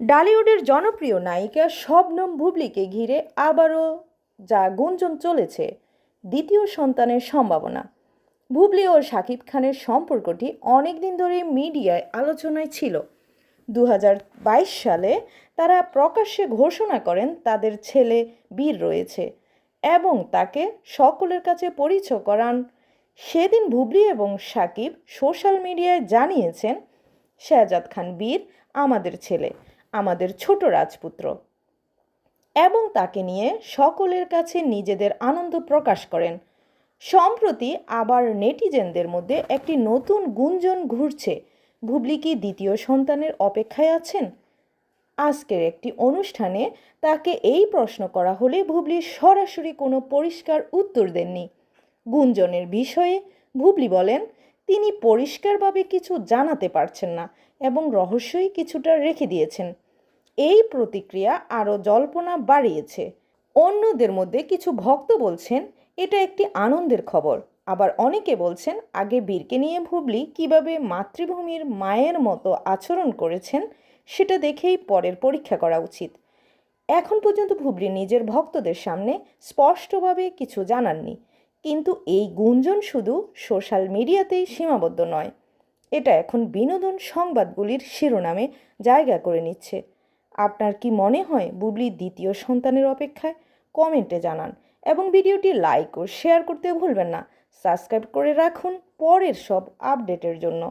ডালিউডের জনপ্রিয় নায়িকা শবনম বুবলিকে ঘিরে আবারও যা গুঞ্জন চলেছে দ্বিতীয় সন্তানের সম্ভাবনা। বুবলি ও শাকিব খানের সম্পর্কটি অনেকদিন ধরে মিডিয়ায় আলোচনায় ছিল। 2022 সালে তারা প্রকাশ্যে ঘোষণা করেন তাদের ছেলে বীর রয়েছে এবং তাকে সকলের কাছে পরিচয় করান। সেদিন বুবলি এবং শাকিব সোশ্যাল মিডিয়ায় জানিয়েছেন, শাহজাদ খান বীর আমাদের ছেলে, আমাদের ছোট রাজপুত্র, এবং তাকে নিয়ে সকলের কাছে নিজেদের আনন্দ প্রকাশ করেন। সম্প্রতি আবার নেটিজেনদের মধ্যে একটি নতুন গুঞ্জন ঘুরছে, বুবলি কি দ্বিতীয় সন্তানের অপেক্ষায় আছেন? আজকের একটি অনুষ্ঠানে তাকে এই প্রশ্ন করা হলে বুবলি সরাসরি কোনো পরিষ্কার উত্তর দেননি। গুঞ্জনের বিষয়ে বুবলি বলেন, তিনি পরিষ্কারভাবে কিছু জানাতে পারছেন না এবং রহস্যই কিছুটা রেখে দিয়েছেন। এই প্রতিক্রিয়া আরও জল্পনা বাড়িয়েছে। অন্যদের মধ্যে কিছু ভক্ত বলছেন এটা একটি আনন্দের খবর, আবার অনেকে বলছেন আগে বীরকে নিয়ে বুবলি কিভাবে মাতৃভূমির মায়ের মতো আচরণ করেছেন সেটা দেখেই পরের পরীক্ষা করা উচিত। এখন পর্যন্ত বুবলি নিজের ভক্তদের সামনে স্পষ্টভাবে কিছু জানাননি, কিন্তু এই গুঞ্জন শুধু সোশ্যাল মিডিয়াতেই সীমাবদ্ধ নয়, এটা এখন বিনোদন সংবাদগুলির শিরোনামে জায়গা করে নিচ্ছে। আপনার কি মনে হয় বুবলি দ্বিতীয় সন্তানের অপেক্ষায়? কমেন্টে জানান এবং ভিডিওটি লাইক ও শেয়ার করতে ভুলবেন না। সাবস্ক্রাইব করে রাখুন পরের সব আপডেটের জন্য।